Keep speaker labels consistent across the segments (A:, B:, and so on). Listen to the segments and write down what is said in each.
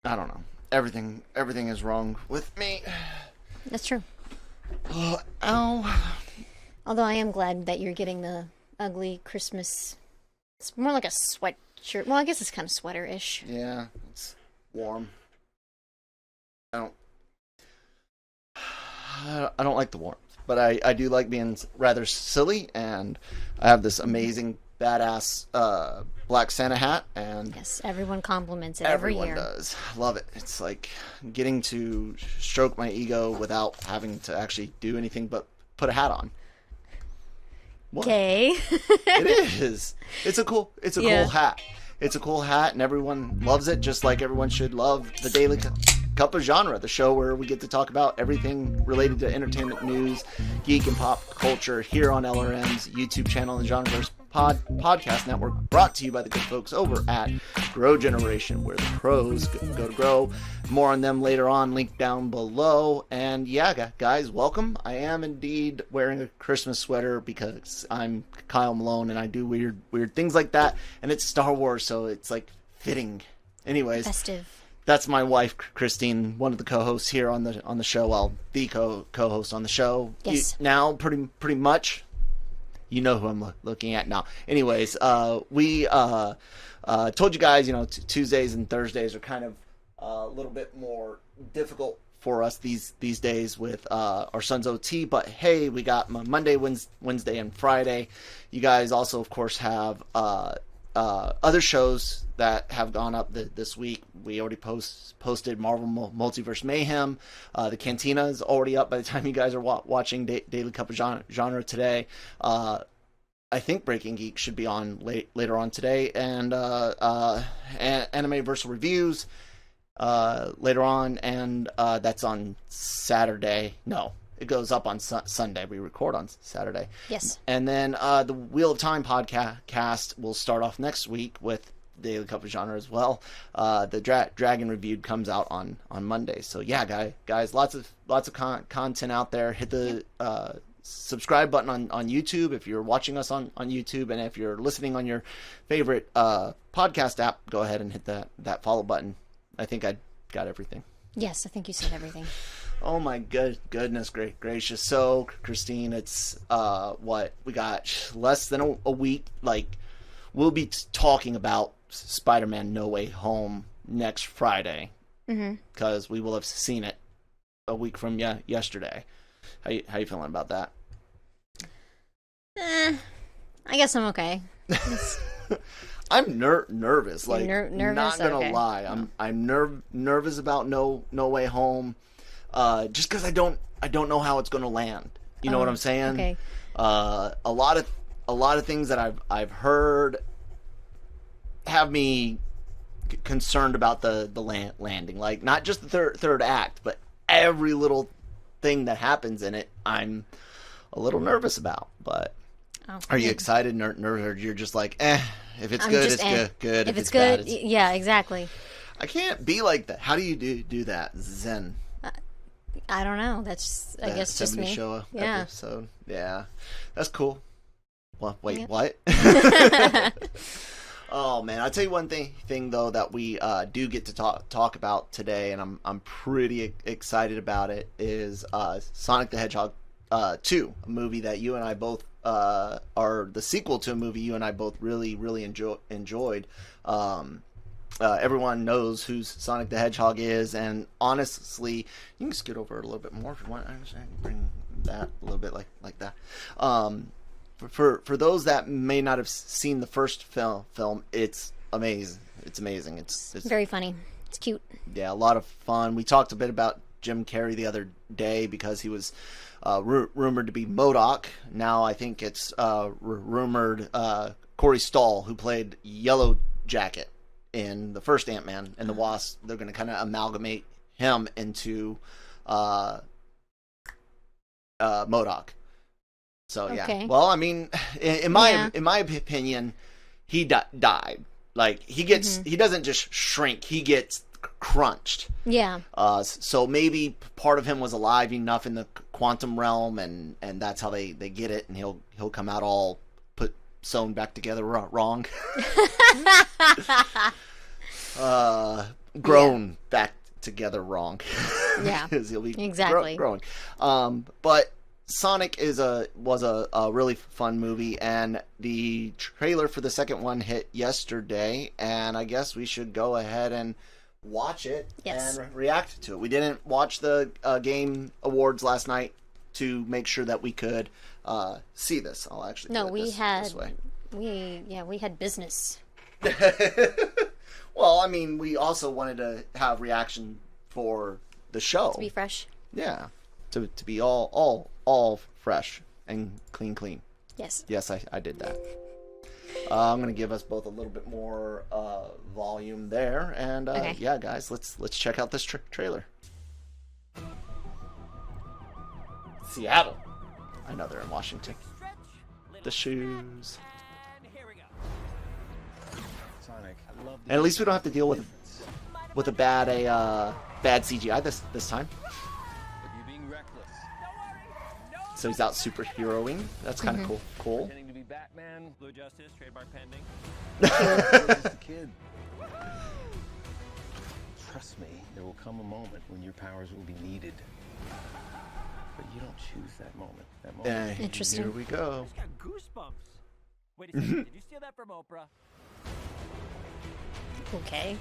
A: I don't know. Everything is wrong with me.
B: That's true.
A: Oh, ow.
B: Although I am glad that you're getting the ugly Christmas. It's more like a sweatshirt. Well, I guess it's kind of sweater-ish.
A: Yeah, it's warm. I don't. I don't like the warmth, but I do like being rather silly, and I have this amazing badass black Santa hat, and
B: Yes, everyone compliments it every
A: everyone
B: year.
A: does. Love it. It's like getting to stroke my ego without having to actually do anything but put a hat on. What?
B: Okay.
A: It is. It's a
B: Yeah.
A: cool hat. It's a cool hat, and everyone loves it, just like everyone should love the Daily Cup of Genre, the show where we get to talk about everything related to entertainment news, geek, and pop culture here on LRM's YouTube channel and Genreverse podcast network, brought to you by the good folks over at Grow Generation, where the pros go to grow. More on them later on, link down below. And yeah, guys, welcome. I am indeed wearing a Christmas sweater because I'm Kyle Malone and I do weird things like that. And it's Star Wars, so it's like fitting. Anyways,
B: Festive.
A: that's my wife, Christine, one of the co-hosts here on the show. Well, the co-host on the show.
B: Yes.
A: Now, pretty much, you know who I'm looking at now. Anyways, we told you guys, Tuesdays and Thursdays are kind of a little bit more difficult for us these days with our son's OT. But hey, we got Monday, Wednesday, and Friday. You guys also, of course, have other shows that have gone up this week. We already posted Marvel Multiverse Mayhem. The Cantina is already up by the time you guys are watching Daily Cup of Genre today. I think Breaking Geek should be on later on today, and Anime Versal Reviews later on, and that's on Saturday. No, it goes up on Sunday. We record on Saturday.
B: Yes.
A: And then the Wheel of Time podcast will start off next week with Daily Cup of Genre as well. The Dragon Reviewed comes out on Monday. So yeah, guys, lots of content out there. Hit the subscribe button on YouTube if you're watching us on YouTube, and if you're listening on your favorite podcast app, go ahead and hit that follow button. I think I got everything.
B: Yes, I think you said everything.
A: Oh my goodness gracious. So Christine, it's what we got, less than a week. Like, we'll be talking about Spider-Man No Way Home next Friday, because we will have seen it a week from yesterday. How you feeling about that?
B: I guess I'm okay.
A: I'm nervous. Like,
B: nervous?
A: not gonna
B: Okay.
A: lie, I'm nervous about No Way Home, just because I don't know how it's gonna land. You know what I'm saying?
B: Okay.
A: A lot of things that I've heard have me concerned about the landing. Like, not just the third act, but every little thing that happens in it, I'm a little nervous about. But are you excited, nervous, or you're just like, if it's good, it's good.
B: If it's
A: bad,
B: good, yeah, exactly.
A: I can't be like that. How do you do that, Zen?
B: I don't know. That's I guess just
A: 70
B: me.
A: show
B: Yeah.
A: episode. Yeah, that's cool. Well, wait,
B: Yeah.
A: what? Oh man, I'll tell you one thing though that we do get to talk about today, and I'm pretty excited about it, is Sonic the Hedgehog 2, a movie that you and I both are the sequel to a movie you and I both really enjoyed. Everyone knows who Sonic the Hedgehog is, and honestly, you can scoot over a little bit more if you want. I can bring that a little bit like that. For those that may not have seen the first film, it's amazing. It's amazing. It's
B: Very funny. It's cute.
A: yeah, a lot of fun. We talked a bit about Jim Carrey the other day because he was rumored to be MODOK. Now I think it's rumored Corey Stoll, who played Yellow Jacket in the first Ant-Man and the Wasp. They're going to kind of amalgamate him into MODOK. So yeah.
B: Okay.
A: Well, I mean, in my opinion, he died. Like, he doesn't just shrink; he gets crunched.
B: Yeah.
A: So maybe part of him was alive enough in the quantum realm, and that's how they get it, and he'll come out all sewn back together wrong. grown back together wrong.
B: Yeah,
A: Because he'll be
B: exactly.
A: growing. But Sonic was a really fun movie, and the trailer for the second one hit yesterday, and I guess we should go ahead and watch it and react to it. We didn't watch the Game Awards last night to make sure that we could see this. I'll actually do it this way.
B: We had business.
A: Well, I mean, we also wanted to have reaction for the show.
B: To be fresh.
A: Yeah. To be all fresh and clean.
B: Yes.
A: Yes, I did that. I'm gonna give us both a little bit more volume there, and
B: okay.
A: Yeah, guys, let's check out this trailer. Seattle. I know they're in Washington. The shoes. And at least we don't have to deal with a bad CGI this time. So he's out superheroing. That's kind of cool.
C: Pretending to be Batman, Blue Justice, trademark pending.
D: Just a kid. Trust me, there will come a moment when your powers will be needed. But you don't choose that moment. That moment.
B: Interesting.
A: Here we go.
C: I just got goosebumps. Wait a second, did you steal that from Oprah?
B: Okay.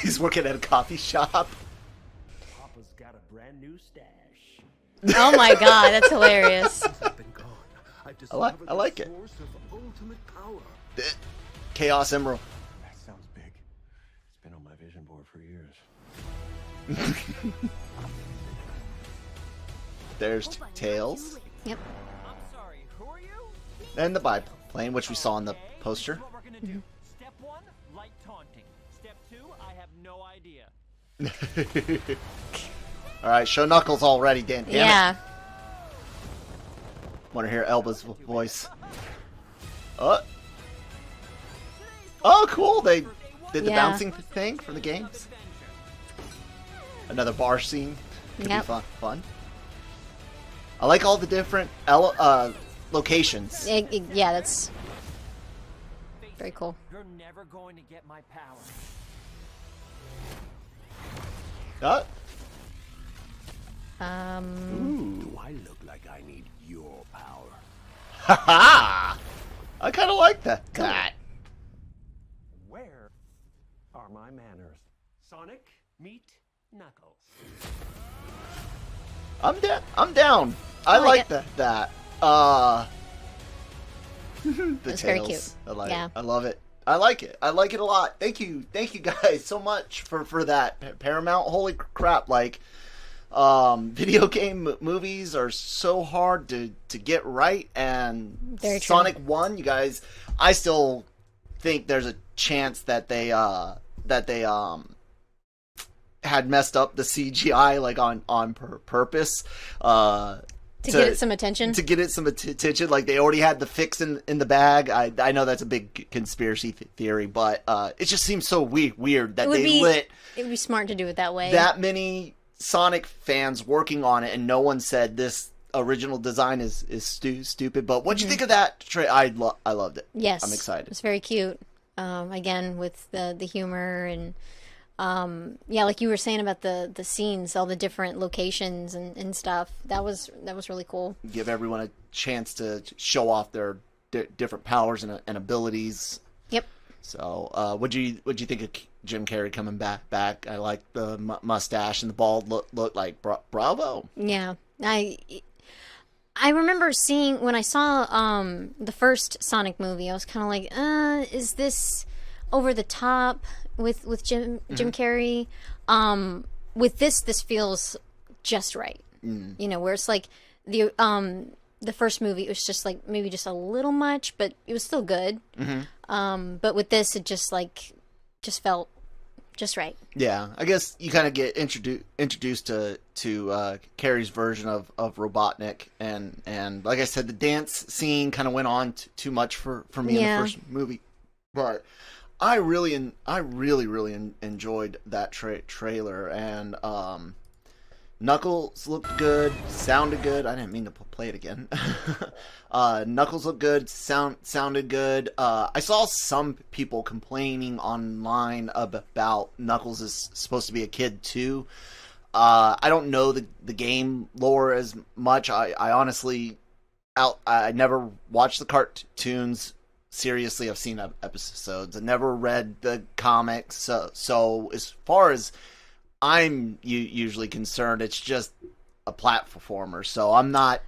A: He's working at a coffee shop.
C: Papa's got a brand new stash.
B: Oh my god, that's hilarious.
A: I like it. Chaos Emerald.
D: That sounds big. It's been on my vision board for years.
A: There's Tails.
B: Yep.
C: I'm sorry, who are you?
A: And the biplane, which we saw in the poster.
C: Here's what we're gonna do. Step 1, light taunting. Step 2, I have no idea.
A: Alright, show Knuckles already, damn
B: Yeah.
A: it. Want to hear Elba's voice. Oh, cool, they did the bouncing thing from the games. Another bar scene. Could be fun. I like all the different locations.
B: Yeah, that's very cool.
C: You're never going to get my power.
A: Ooh.
D: Do I look like I need your power?
A: Ha-ha! I kind of like that.
C: Where are my manners? Sonic, meet Knuckles.
A: I'm down. I like
B: it.
A: that. The
B: That's
A: tails.
B: very cute.
A: I like
B: Yeah.
A: it. I love it. I like it. I like it a lot. Thank you guys so much for that. Paramount, holy crap! Like, video game movies are so hard to get right, and
B: Very true.
A: Sonic 1, you guys, I still think there's a chance that they had messed up the CGI like on purpose
B: To get it some attention.
A: To get it some attention, like they already had the fix in the bag. I know that's a big conspiracy theory, but it just seems so weird that lit.
B: It would be smart to do it that way.
A: That many Sonic fans working on it, and no one said this original design is stupid. But what'd you think of that? I loved it.
B: Yes,
A: I'm excited.
B: It's very cute. Again, with the humor and yeah, like you were saying about the scenes, all the different locations and stuff. That was really cool.
A: Give everyone a chance to show off their different powers and abilities.
B: Yep.
A: So, what'd you think of Jim Carrey coming back? I like the mustache and the bald look like bravo.
B: Yeah, I remember seeing when I saw the first Sonic movie. I was kind of like, is this over the top with Jim Carrey? With this feels just right. You know, where it's like the first movie, it was just like maybe just a little much, but it was still good. But with this, it just felt just right.
A: Yeah, I guess you kind of get introduced to Carrie's version of Robotnik, and like I said, the dance scene kind of went on too much for me in the first movie, but I really enjoyed that trailer, and Knuckles looked good, sounded good. I didn't mean to play it again. Knuckles looked good, sounded good. I saw some people complaining online about Knuckles is supposed to be a kid too. I don't know the game lore as much. I honestly, I never watched the cartoons. Seriously, I've seen episodes. I never read the comics. So as far as I'm usually concerned, it's just a platformer. So I'm not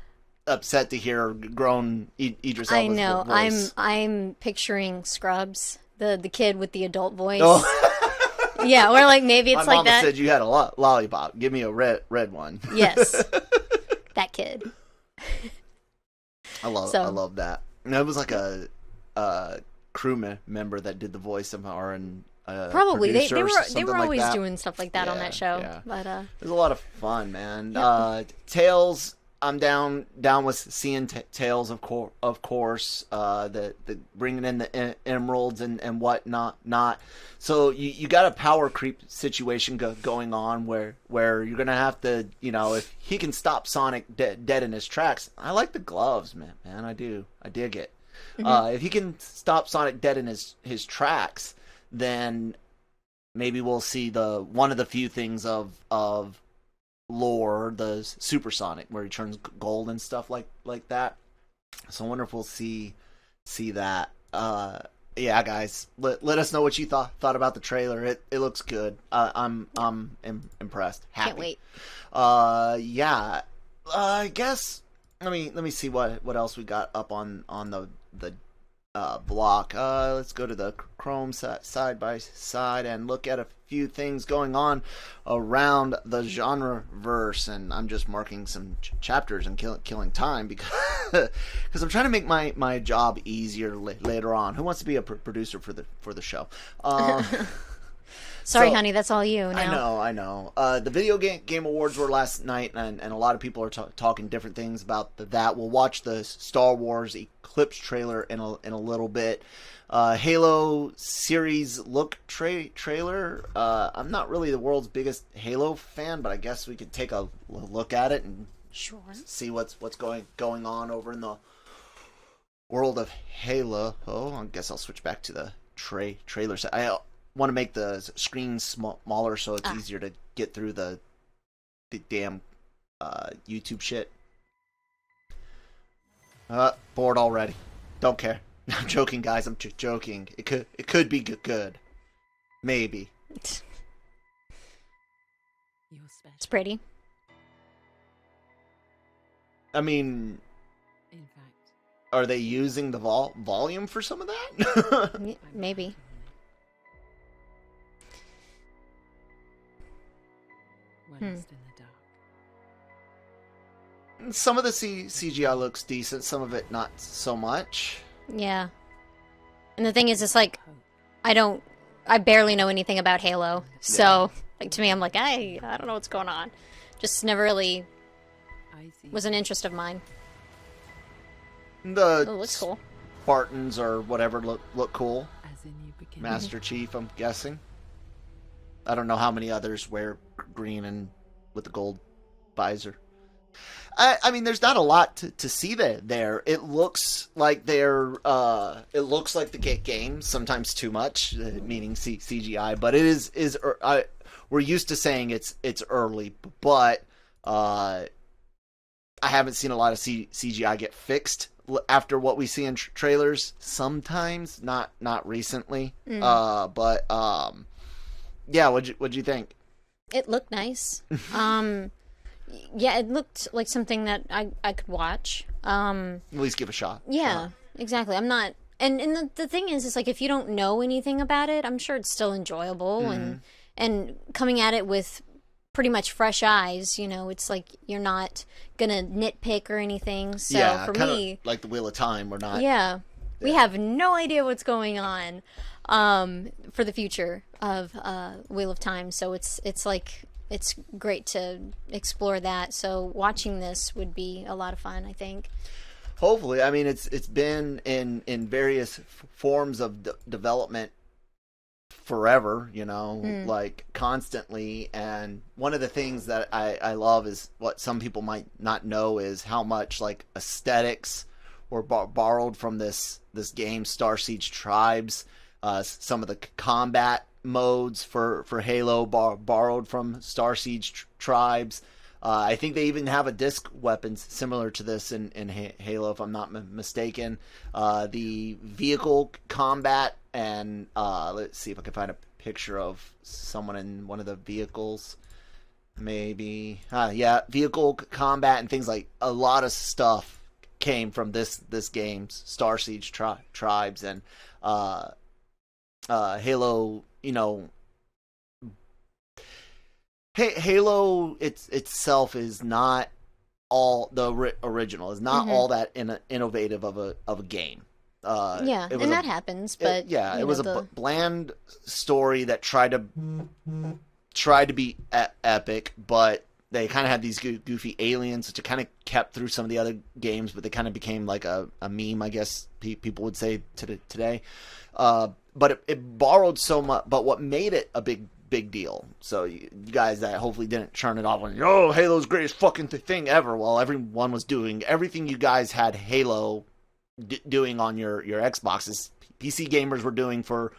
A: upset to hear grown Idris Elba's
B: I know.
A: voice.
B: I'm picturing Scrubs, the kid with the adult voice.
A: Oh.
B: Yeah, or like maybe it's
A: My
B: like
A: mama
B: that.
A: said you had a lollipop. Give me a red one.
B: Yes, that kid.
A: I love that. And it was like a crew member that did the voice of our and
B: Probably they
A: producer or
B: were
A: something like
B: always
A: that.
B: doing stuff like that on that show.
A: Yeah.
B: But
A: It was a lot of fun, man. Tails, I'm down with seeing Tails, of course. The bringing in the emeralds and whatnot. So you got a power creep situation going on where you're gonna have to, if he can stop Sonic dead in his tracks. I like the gloves, man. I do. I dig it. If he can stop Sonic dead in his tracks, then maybe we'll see one of the few things of lore, the Super Sonic, where he turns gold and stuff like that. So I wonder if we'll see that. Yeah, guys, let us know what you thought about the trailer. It looks good. I'm impressed. Happy.
B: can't wait.
A: Yeah. I guess let me see what else we got up on the block. Let's go to the Chrome side by side and look at a few things going on around the Genreverse. And I'm just marking some chapters and killing time because I'm trying to make my job easier later on. Who wants to be a producer for the show?
B: Sorry,
A: So-
B: honey, that's all you now.
A: I know. The video game awards were last night, and a lot of people are talking different things about that. We'll watch the Star Wars Eclipse trailer in a little bit. Halo series look trailer. I'm not really the world's biggest Halo fan, but I guess we could take a look at it and
B: Sure.
A: see what's going on over in the world of Halo. Oh, I guess I'll switch back to the trailer set. I want to make the screen smaller so it's easier to get through the damn YouTube shit. Bored already. Don't care. I'm joking, guys. I'm joking. It could be good. Maybe.
B: It's pretty.
A: I mean,
E: In fact,
A: are they using the volume for some of that?
B: Maybe.
E: when in the dark.
A: Some of the CGI looks decent. Some of it not so much.
B: Yeah. And the thing is, it's like, I barely know anything about Halo. So, like, to me, I'm like, I don't know what's going on. Just never really
E: I see.
B: was an interest of mine.
A: The
B: Oh, looks cool.
A: Spartans or whatever look cool.
E: As in you begin.
A: Master Chief, I'm guessing. I don't know how many others wear green and with the gold visor. I mean, there's not a lot to see there. It looks like it looks like the game, sometimes too much, meaning CGI. But it is we're used to saying it's early, but I haven't seen a lot of CGI get fixed after what we see in trailers. Sometimes, not recently. But yeah, what'd you think?
B: It looked nice. Yeah, it looked like something that I could watch.
A: At least give a shot.
B: Yeah, exactly. I'm not, and the thing is, it's like if you don't know anything about it, I'm sure it's still enjoyable and coming at it with pretty much fresh eyes. It's like you're not gonna nitpick or anything. So
A: Yeah,
B: for
A: kinda
B: me,
A: like the Wheel of Time, we're not.
B: yeah, we have no idea what's going on for the future of Wheel of Time. So it's like. It's great to explore that. So watching this would be a lot of fun, I think.
A: Hopefully, I mean it's been in various forms of development forever, like constantly. And one of the things that I love is what some people might not know is how much like aesthetics were borrowed from this game, Star Siege Tribes. Some of the combat modes for Halo borrowed from Star Siege Tribes. I think they even have a disc weapon similar to this in Halo, if I'm not mistaken. The vehicle combat, and let's see if I can find a picture of someone in one of the vehicles. Maybe. Yeah, vehicle combat and things like a lot of stuff came from this game, Star Siege Tribes, and Halo, Halo itself is not all the original. Is not all that innovative of a game.
B: And that happens, but
A: it was a bland story that tried to be epic, but they kind of had these goofy aliens, which it kind of kept through some of the other games, but they kind of became like a meme, I guess people would say today. But it borrowed so much, but what made it a big deal. So you guys that hopefully didn't churn it off when, oh, Halo's greatest fucking thing ever. Well, everyone was doing everything you guys had Halo doing on your Xboxes. PC gamers were doing for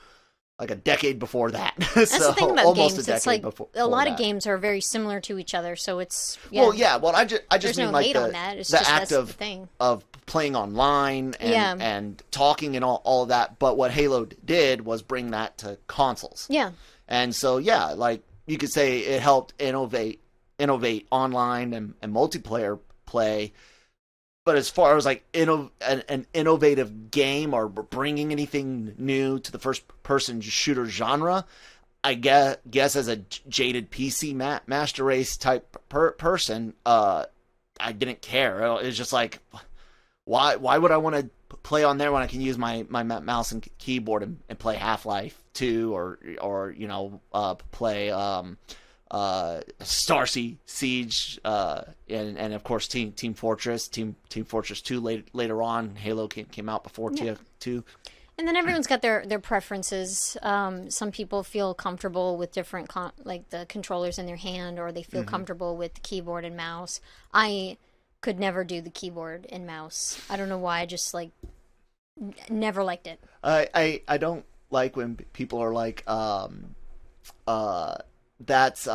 A: like a decade before that.
B: That's
A: so
B: the thing about
A: almost
B: games.
A: a decade
B: It's like
A: before
B: a lot of
A: that.
B: games are very similar to each other, so it's
A: Well, I just
B: There's
A: mean
B: no
A: like
B: hate on that. It's
A: the
B: just
A: act
B: that's the thing.
A: of playing online and talking and all of that. But what Halo did was bring that to consoles.
B: Yeah.
A: And so like you could say it helped innovate online and multiplayer play. But as far as like an innovative game or bringing anything new to the first-person shooter genre, I guess as a jaded PC master race type person, I didn't care. It was just like, why would I want to play on there when I can use my mouse and keyboard and play Half-Life 2 or play Star Siege, and of course Team Fortress 2 later on. Halo came out before TF2.
B: And then everyone's got their preferences. Some people feel comfortable with different like the controllers in their hand, or they feel comfortable with the keyboard and mouse. I could never do the keyboard and mouse. I don't know why. I just like never liked it.
A: I don't like when people are like that's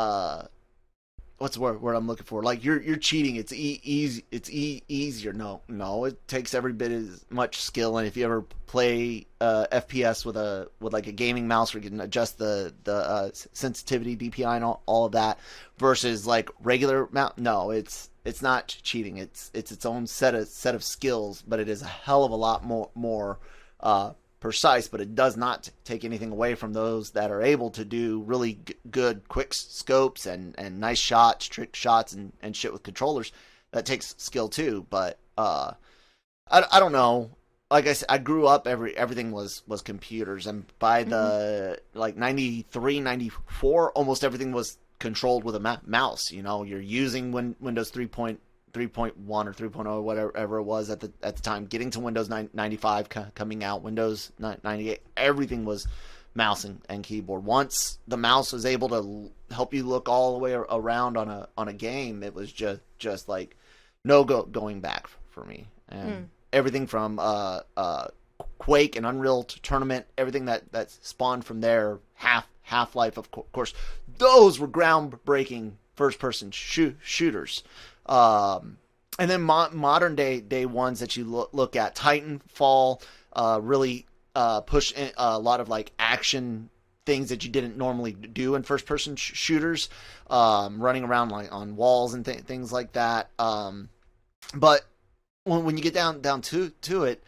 A: what's the word I'm looking for? Like you're cheating. It's easy. It's easier. No. It takes every bit as much skill. And if you ever play FPS with like a gaming mouse where you can adjust the sensitivity, DPI, and all of that, versus like regular mouse, no, it's not cheating. It's its own set of skills, but it is a hell of a lot more precise, but it does not take anything away from those that are able to do really good quick scopes and nice shots, trick shots, and shit with controllers. That takes skill too, but I don't know. Like I said, I grew up, everything was computers, and by the like 93, 94, almost everything was controlled with a mouse. You're using Windows 3.1 or 3.0, whatever it was at the time, getting to Windows 95 coming out, Windows 98, everything was mouse and keyboard. Once the mouse was able to help you look all the way around on a game, it was just like no going back for me. And everything from Quake and Unreal Tournament, everything that spawned from there, Half-Life, of course, those were groundbreaking first-person shooters. And then modern day ones that you look at, Titanfall, really push a lot of like action things that you didn't normally do in first person shooters, running around like on walls and things like that. But when you get down to it,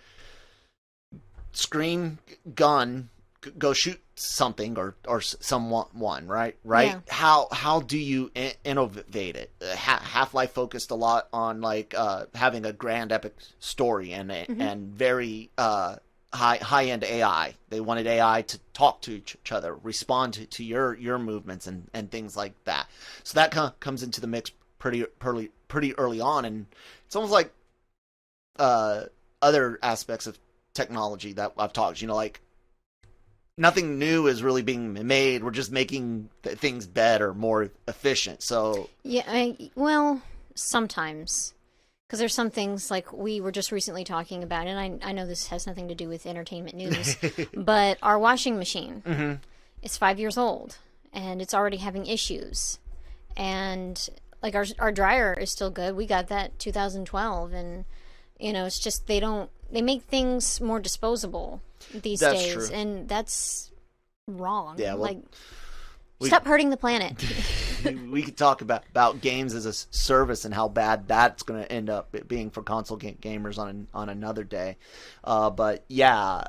A: screen, gun, go shoot something or someone, right?
B: Yeah.
A: How do you innovate it? Half-Life focused a lot on like having a grand epic story and very high-end AI. They wanted AI to talk to each other, respond to your movements and things like that. So that comes into the mix pretty early on, and it's almost like other aspects of technology that I've talked. Like nothing new is really being made. We're just making things better, more efficient. So
B: Yeah, well, sometimes. Because there's some things like we were just recently talking about, and I know this has nothing to do with entertainment news, but our washing machine is 5 years old, and it's already having issues. And like our dryer is still good. We got that 2012, and it's just they make things more disposable these
A: That's
B: days,
A: true.
B: and that's wrong.
A: Yeah, well,
B: stop hurting the planet.
A: we could talk about games as a service and how bad that's going to end up being for console gamers on another day. But yeah,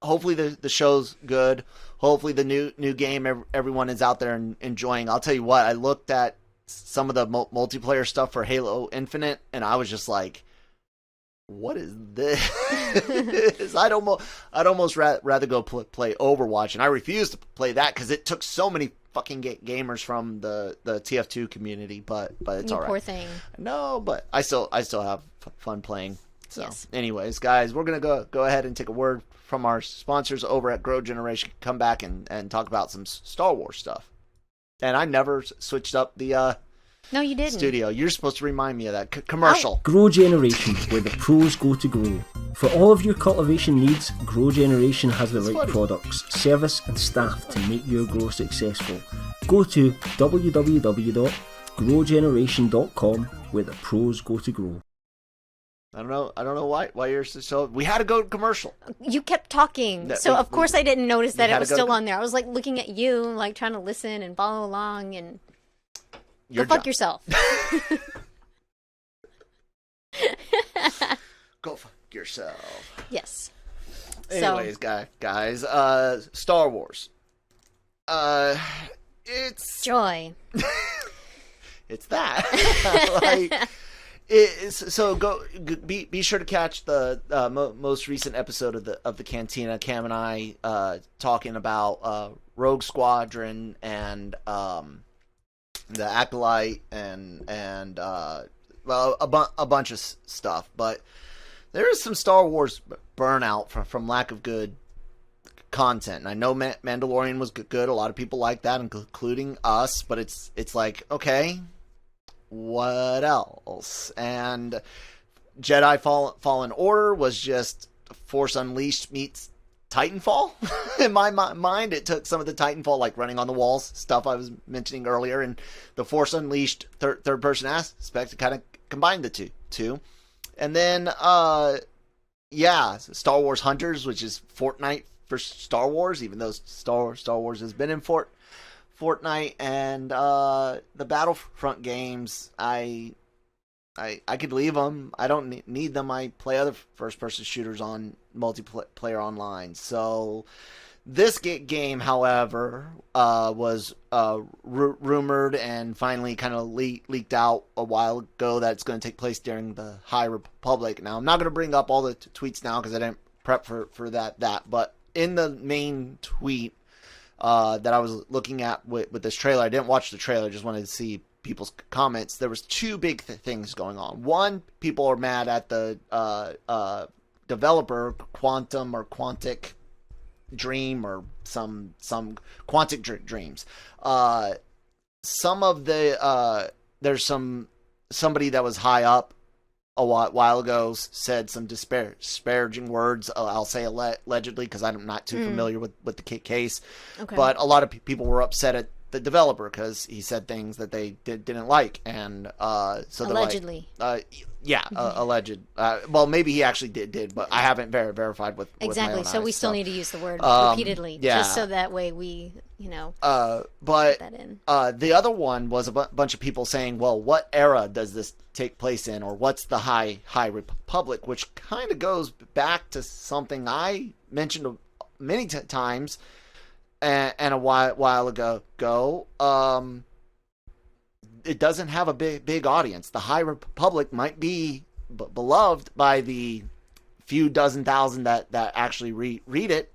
A: hopefully the show's good. Hopefully the new game everyone is out there and enjoying. I'll tell you what, I looked at some of the multiplayer stuff for Halo Infinite, and I was just like, what is this? I'd almost rather go play Overwatch, and I refuse to play that because it took so many fucking gamers from the TF2 community. But it's
B: You
A: all right.
B: poor thing.
A: No, but I still have fun playing. So,
B: Yes.
A: anyways, guys, we're gonna go ahead and take a word from our sponsors over at Grow Generation. Come back and talk about some Star Wars stuff. And I never switched up the
B: No, you didn't.
A: studio. You're supposed to remind me of that commercial.
F: Grow Generation, where the pros go to grow. For all of your cultivation needs, Grow Generation has the right
A: funny.
F: products, service and staff to make your grow successful. Go to www.growgeneration.com, where the pros go to grow.
A: I don't know why you're so. We had to go to commercial.
B: You kept talking,
A: That
B: so
A: we-
B: of course I didn't notice that
A: had
B: it
A: to
B: was
A: go to
B: still on there. I was like looking at you, like trying to listen and follow along, and
A: Your
B: go fuck
A: job.
B: yourself.
A: Go fuck yourself.
B: Yes.
A: Anyways, guys, Star Wars. It's
B: Joy.
A: it's that. So be sure to catch the most recent episode of the Cantina. Cam and I talking about Rogue Squadron and the Acolyte and well a bunch of stuff, but there is some Star Wars burnout from lack of good content. And I know Mandalorian was good. A lot of people like that, including us. But it's like, okay, what else? And Jedi Fallen Order was just Force Unleashed meets Titanfall. In my mind, it took some of the Titanfall, like running on the walls stuff I was mentioning earlier, and the Force Unleashed third person aspect to kind of combine the two. And then, Star Wars Hunters, which is Fortnite for Star Wars, even though Star Wars has been in Fortnite, and the Battlefront games, I could leave them. I don't need them. I play other first-person shooters on multiplayer online. So this game, however, was rumored and finally kind of leaked out a while ago that it's going to take place during the High Republic. Now, I'm not going to bring up all the tweets now because I didn't prep for that. But in the main tweet that I was looking at with this trailer, I didn't watch the trailer, just wanted to see people's comments. There was two big things going on. One, people are mad at the developer, Quantum or Quantic Dream or some Quantic Dreams. Some of the there's somebody that was high up a while ago said some disparaging words. I'll say allegedly because I'm not too familiar with the case.
B: Okay.
A: But a lot of people were upset at the developer because he said things that they didn't like, and so
B: Allegedly.
A: alleged. Well, maybe he actually did, but I haven't verified with
B: Exactly.
A: my own
B: So we
A: eyes,
B: still need to use the word repeatedly,
A: yeah.
B: just so that way we,
A: But
B: put that in.
A: the other one was a bunch of people saying, "Well, what era does this take place in, or what's the High Republic?" Which kind of goes back to something I mentioned many times. And a while ago, it doesn't have a big audience. The High Republic might be beloved by the few dozen thousand that actually read it,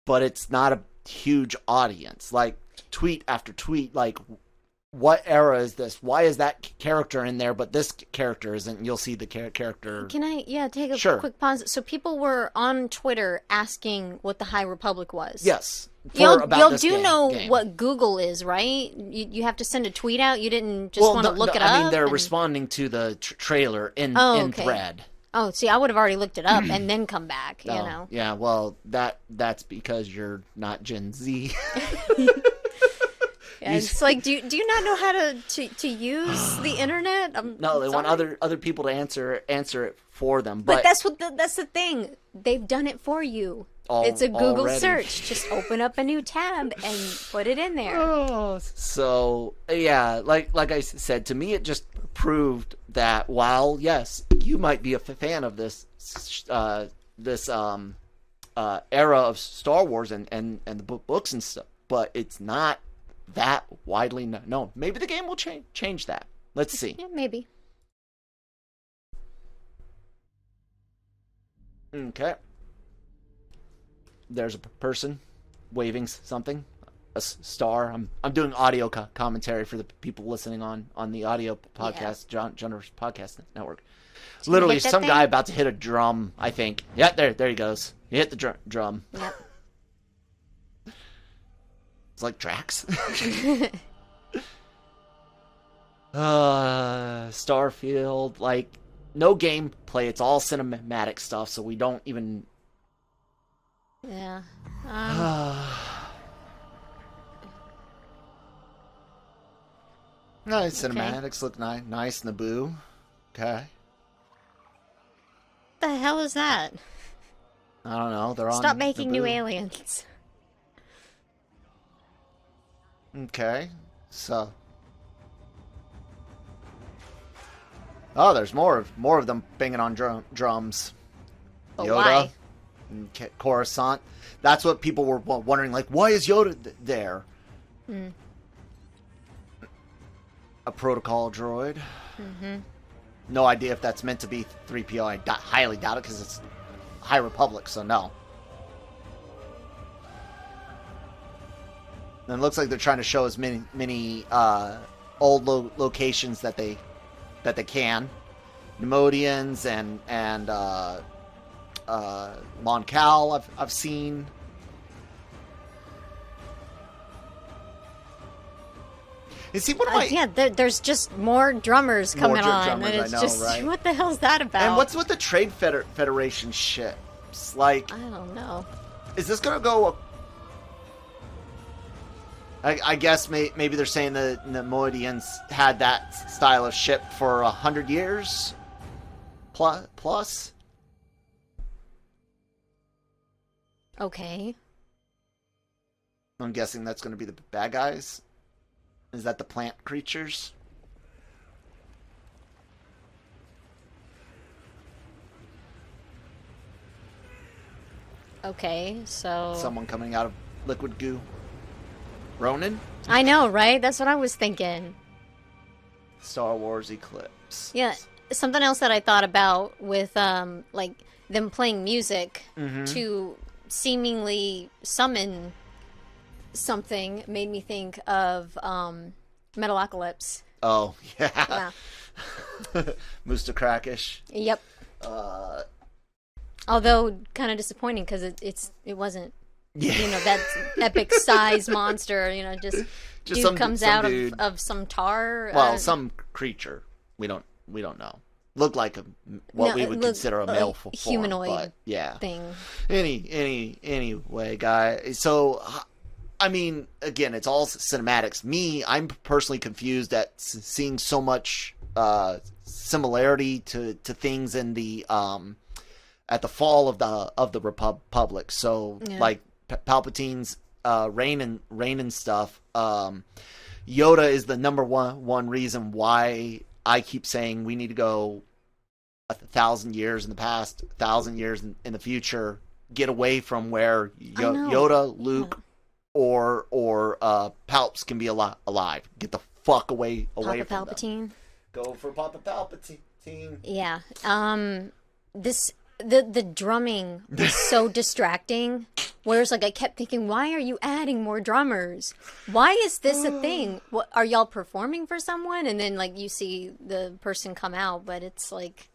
A: but it's not a huge audience. Like tweet after tweet, like what era is this? Why is that character in there, but this character isn't? And you'll see the character.
B: Can I, take a
A: Sure.
B: quick pause? So people were on Twitter asking what the High Republic was.
A: Yes.
B: Y'all
A: this
B: do know
A: game.
B: what Google is, right? You have to send a tweet out. You didn't just want to look it up.
A: I mean, they're
B: and-
A: responding to the trailer in
B: okay.
A: thread.
B: Oh, see, I would have already looked it up and then come back. You know.
A: Yeah. Well, that's because you're not Gen Z.
B: Yeah, it's like, do you not know how to use the internet?
A: No, they
B: I'm
A: want
B: sorry.
A: other people to answer it for them.
B: But that's the thing. They've done it for you. It's a Google
A: already.
B: search. Just open up a new tab and put it in there.
A: So yeah, like I said, to me it just proved that while yes, you might be a fan of this era of Star Wars and the books and stuff, but it's not that widely known. Maybe the game will change that. Let's see.
B: Yeah, maybe.
A: Okay. There's a person waving something, a star. I'm doing audio commentary for the people listening on the audio podcast, Genreverse Podcast Network. Literally,
B: hit that
A: some
B: thing?
A: guy about to hit a drum. I think. Yeah, there he goes. He hit the drum.
B: Yep.
A: It's like Drax. Starfield, like no gameplay. It's all cinematic stuff, so we don't even.
B: Yeah.
A: Nice cinematics look nice, Naboo. Okay.
B: The hell is that?
A: I don't know. They're on.
B: Stop making new
A: Naboo.
B: aliens.
A: Okay, so. Oh, there's more of them banging on drums.
B: But
A: Yoda
B: why?
A: and Coruscant. That's what people were wondering. Like, why is Yoda there? A protocol droid. No idea if that's meant to be 3PO. I highly doubt it because it's High Republic, so no. And it looks like they're trying to show as many old locations that they can. Nemodians and Mon Cal I've seen. You see, one of my
B: there's just more drummers coming on,
A: drummers,
B: and it's
A: I know,
B: just
A: right?
B: what the hell's that about?
A: and what's with the Trade Federation shit? It's like,
B: I don't know.
A: is this gonna go? I guess maybe they're saying the Nemodians had that style of ship for 100 years plus.
B: Okay.
A: I'm guessing that's going to be the bad guys. Is that the plant creatures?
B: Okay, so
A: Someone coming out of liquid goo. Ronin?
B: I know, right? That's what I was thinking.
A: Star Wars Eclipse.
B: Yeah, something else that I thought about with like them playing music
A: Mm-hmm.
B: to seemingly summon something made me think of Metalocalypse.
A: Oh, yeah.
B: Yeah.
A: Moosta Crackish.
B: Yep. Although kind of disappointing because it wasn't,
A: Yeah.
B: you know, that epic size monster. You know, just dude
A: some-
B: comes
A: some
B: out
A: dude.
B: of some tar.
A: Well, some creature. We don't know. Looked like what
B: No,
A: we
B: it
A: would
B: looked
A: consider a
B: like
A: male form,
B: humanoid
A: but yeah.
B: thing.
A: Anyway, guy. So, I mean, again, it's all cinematics. I'm personally confused at seeing so much similarity to things in the at the fall of the Republic. So,
B: Yeah.
A: like Palpatine's reign and stuff. Yoda is the number one reason why I keep saying we need to go 1,000 years in the past, 1,000 years in the future, get away from where
B: I know.
A: Yoda, Luke, or Palps can be alive. Get the fuck away
B: Papa
A: from them.
B: Palpatine.
A: Go for Papa Palpatine.
B: Yeah. The drumming was so distracting. Whereas, like, I kept thinking, why are you adding more drummers? Why is this a thing? What, are y'all performing for someone? And then, like, you see the person come out, but it's like,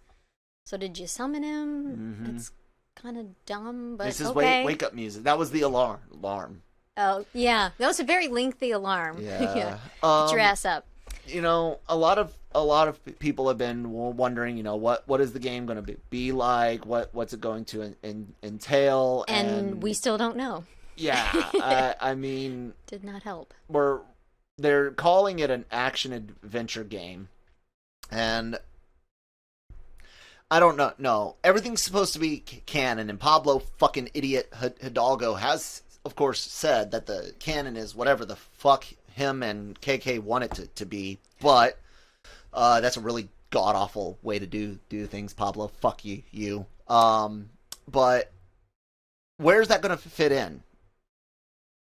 B: so did you summon him? It's kind of dumb, but
A: This is
B: okay.
A: wake up music. That was the alarm.
B: Oh, yeah. That was a very lengthy alarm.
A: Yeah.
B: Get your ass up.
A: You know, a lot of people have been wondering, you know, what is the game going to be like? What's it going to entail?
B: And we still don't know.
A: Yeah, I mean,
B: Did not help.
A: they're calling it an action adventure game, and I don't know. No, everything's supposed to be canon, and Pablo fucking idiot Hidalgo has, of course, said that the canon is whatever the fuck him and KK want it to be, but that's a really god awful way to do things, Pablo. Fuck you. But where's that going to fit in?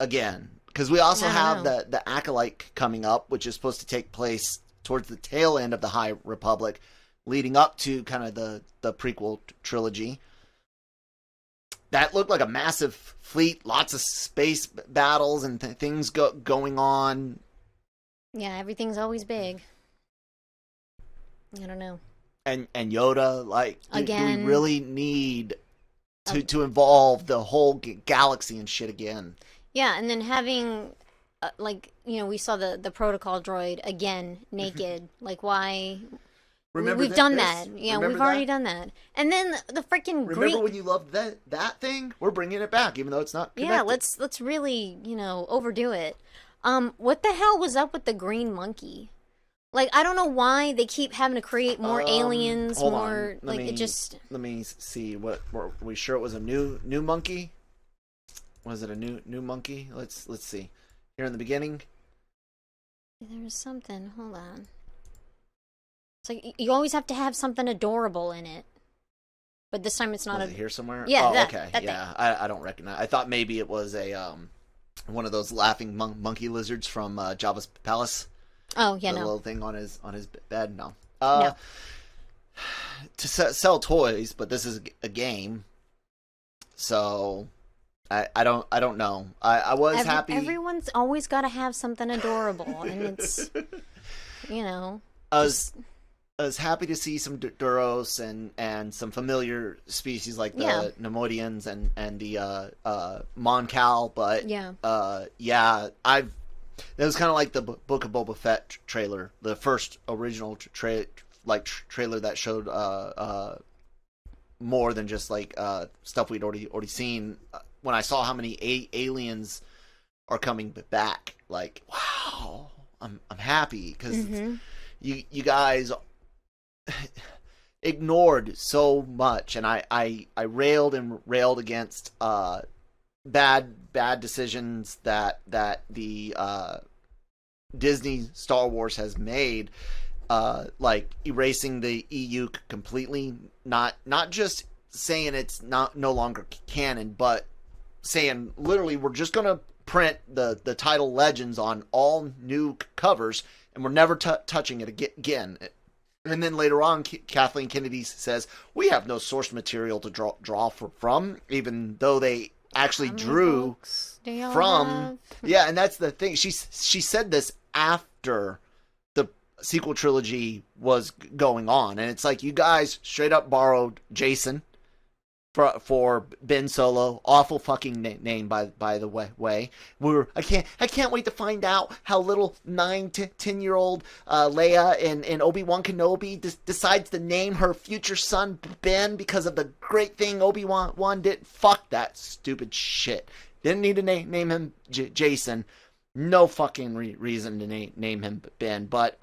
A: Again, because we also have the Acolyte coming up, which is supposed to take place towards the tail end of the High Republic, leading up to kind of the prequel trilogy. That looked like a massive fleet, lots of space battles and things going on.
B: Yeah, everything's always big. I don't know.
A: And Yoda, like, do
B: Again.
A: we really need to involve the whole galaxy and shit again?
B: Yeah, and then having, like, you know, we saw the protocol droid again, naked. Like, why?
A: Remember
B: We've done
A: this?
B: that. Yeah,
A: Remember
B: we've already
A: that?
B: done that. And then the freaking
A: Remember
B: green.
A: when you loved that thing? We're bringing it back, even though it's not connected.
B: Yeah, let's really, you know, overdo it. What the hell was up with the green monkey? Like, I don't know why they keep having to create more aliens,
A: hold
B: more
A: on.
B: like it just.
A: Let me see. What were we sure it was a new monkey? Was it a new monkey? Let's see. Here in the beginning.
B: There was something. Hold on. It's like you always have to have something adorable in it, but this time it's not.
A: Was it here somewhere?
B: Yeah.
A: Oh,
B: that,
A: okay.
B: that
A: Yeah, I don't recognize. I thought maybe it was a one of those laughing monkey lizards from Jabba's palace.
B: Oh yeah,
A: the
B: no.
A: little thing on his bed. No.
B: No.
A: To sell toys, but this is a game, so I don't know. I was happy.
B: Everyone's always got to have something adorable, and it's, you know.
A: I was happy to see some Duros and some familiar species like the Nemoidians and the Moncal, but it was kind of like the Book of Boba Fett trailer, the first original trailer that showed more than just like stuff we'd already seen. When I saw how many aliens are coming back, like, wow, I'm happy because you guys ignored so much, and I railed against bad decisions that the Disney Star Wars has made, like erasing the EU completely, not just saying it's no longer canon, but saying literally we're just gonna print the title legends on all new covers and we're never touching it again. And then later on, Kathleen Kennedy says we have no source material to draw from, even though they actually drew from. Yeah, and that's the thing. She said this after the sequel trilogy was going on, and it's like you guys straight up borrowed Jason for Ben Solo. Awful fucking name by the way. I can't wait to find out how little 9 to 10-year-old Leia and Obi-Wan Kenobi decides to name her future son Ben because of the great thing Obi-Wan did. Fuck that stupid shit. Didn't need to name him Jason. No fucking reason to name him Ben. But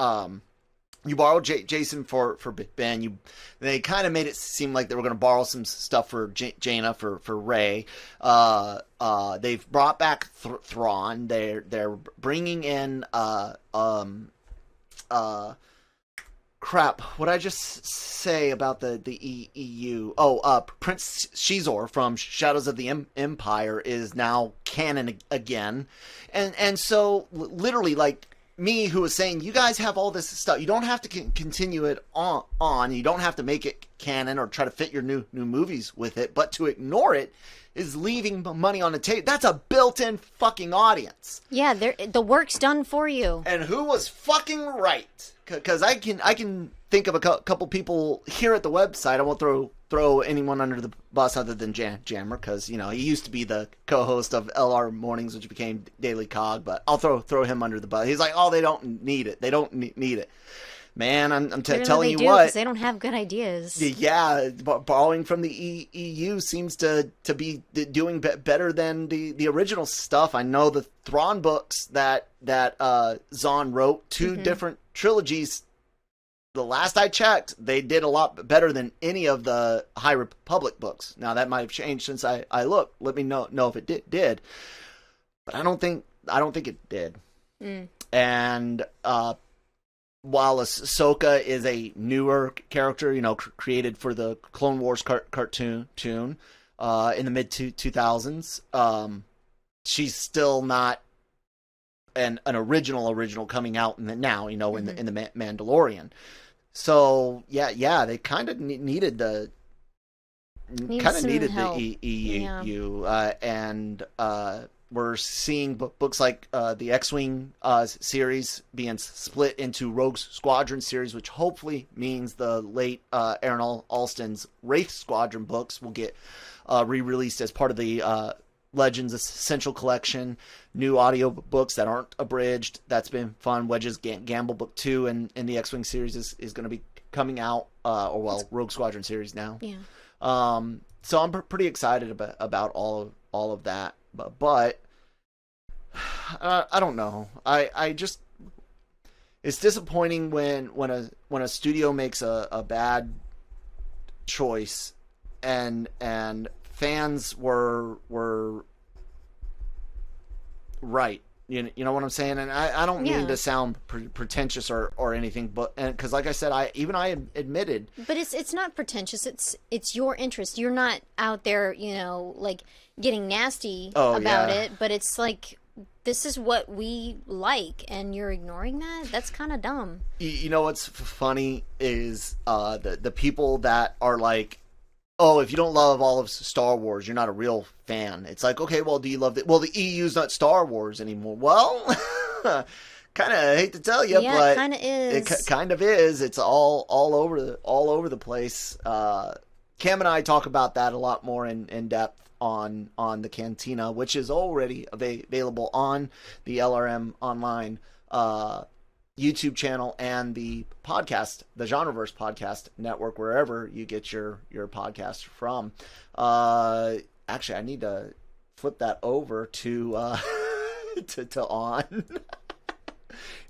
A: you borrowed Jason for Ben. They kind of made it seem like they were going to borrow some stuff for Jaina for Rey. They've brought back Thrawn. They're bringing in crap. What did I just say about the EU? Oh, Prince Shizor from Shadows of the Empire is now canon again, and so literally like me who was saying, you guys have all this stuff. You don't have to continue it on. You don't have to make it canon or try to fit your new movies with it. But to ignore it is leaving money on the table. That's a built-in fucking audience.
B: Yeah, the work's done for you.
A: And who was fucking right? Because I can think of a couple people here at the website. I won't throw anyone under the bus other than Jammer, because he used to be the co-host of LR Mornings, which became Daily COG. But I'll throw him under the bus. He's like, oh, they don't need it. They don't need it. Man, I'm telling you what.
B: Because they don't have good ideas.
A: Yeah, borrowing from the EU seems to be doing better than the original stuff. I know the Thrawn books that Zahn wrote, two different trilogies. The last I checked, they did a lot better than any of the High Republic books. Now that might have changed since I looked. Let me know if it did. But I don't think it did. And while Ahsoka is a newer character, created for the Clone Wars cartoon in the mid 2000s, she's still not an original coming out now, in the Mandalorian. So yeah, they kind of needed the EU, and we're seeing books like the X-Wing series being split into Rogue Squadron series, which hopefully means the late Aaron Alston's Wraith Squadron books will get re-released as part of the Legends Essential Collection. New audio books that aren't abridged. That's been fun. Wedge's Gamble Book 2 in the X-Wing series is going to be coming out, Rogue Squadron series now.
B: Yeah.
A: So I'm pretty excited about all of that. But I don't know. I just, it's disappointing when a studio makes a bad choice and fans were right. You know what I'm saying? And I don't mean to sound pretentious or anything, but because like I said, I admitted.
B: But it's not pretentious. It's your interest. You're not out there, like getting nasty about it. But it's like, this is what we like, and you're ignoring that. That's kind of dumb.
A: You know what's funny is the people that are like, oh, if you don't love all of Star Wars, you're not a real fan. It's like, okay, well, do you love the EU's not Star Wars anymore? Well, kind of hate to tell you, but
B: it kind of is.
A: It kind of is. It's all over the place. Cam and I talk about that a lot more in depth on the Cantina, which is already available on the LRM Online YouTube channel and the podcast, the Genreverse podcast network, wherever you get your podcast from. Actually, I need to flip that over to to on.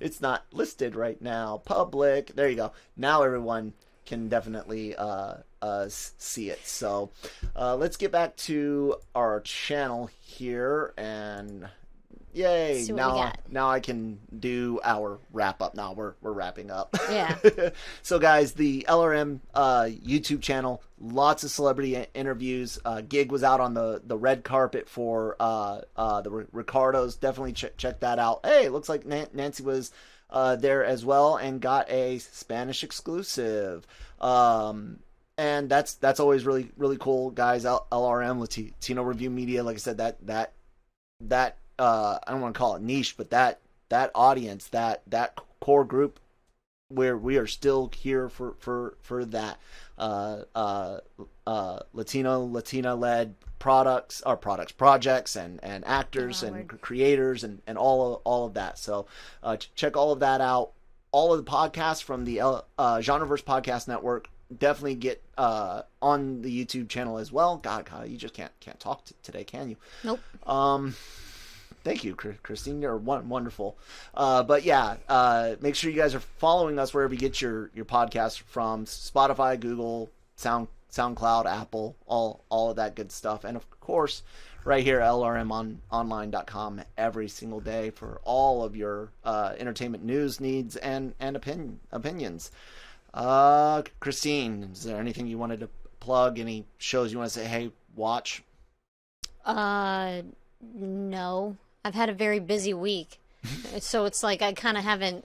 A: It's not listed right now. Public. There you go. Now everyone can definitely see it. So let's get back to our channel here, and yay! Now I can do our wrap up. Now we're wrapping up.
B: Yeah.
A: So guys, the LRM YouTube channel, lots of celebrity interviews. Gig was out on the red carpet for the Ricardos. Definitely check that out. Hey, it looks like Nancy was there as well and got a Spanish exclusive. And that's always really cool, guys. LRM, Latino Review Media. Like I said, that I don't want to call it niche, but that audience, that core group, where we are still here for that Latina led projects and actors and creators and all of that. So check all of that out. All of the podcasts from the Genreverse Podcast Network. Definitely get on the YouTube channel as well. God, you just can't talk today, can you?
B: Nope.
A: Thank you, Christine. You're wonderful. But yeah, make sure you guys are following us wherever you get your podcast from: Spotify, Google, SoundCloud, Apple, all of that good stuff. And of course, right here, LRMonline.com every single day for all of your entertainment news, needs, and opinions. Christine, is there anything you wanted to plug? Any shows you want to say, hey, watch?
B: No. I've had a very busy week. So it's like I kind of haven't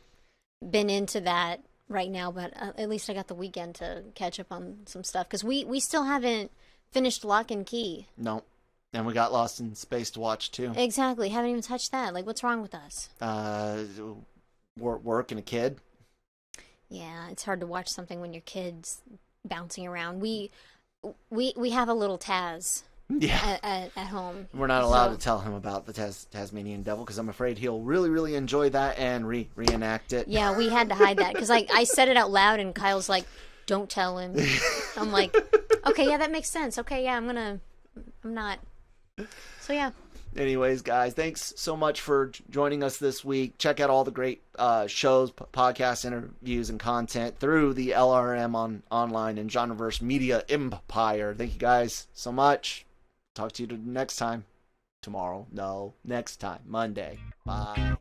B: been into that right now, but at least I got the weekend to catch up on some stuff because we still haven't finished Lock and Key.
A: No. And we got Lost in Space to watch too.
B: Exactly. Haven't even touched that. Like, what's wrong with us?
A: Work and a kid.
B: Yeah, it's hard to watch something when your kid's bouncing around. We have a little Taz
A: Yeah.
B: at home.
A: We're not allowed to tell him about the Tasmanian Devil because I'm afraid he'll really, really enjoy that and reenact it.
B: Yeah, we had to hide that because I said it out loud and Kyle's like, "Don't tell him." I'm like, "Okay, yeah, that makes sense. Okay, yeah, I'm not." So yeah.
A: Anyways, guys, thanks so much for joining us this week. Check out all the great shows, podcasts, interviews, and content through the LRM online and Genreverse Media Empire. Thank you guys so much. Talk to you next time. Tomorrow. No, next time. Monday. Bye.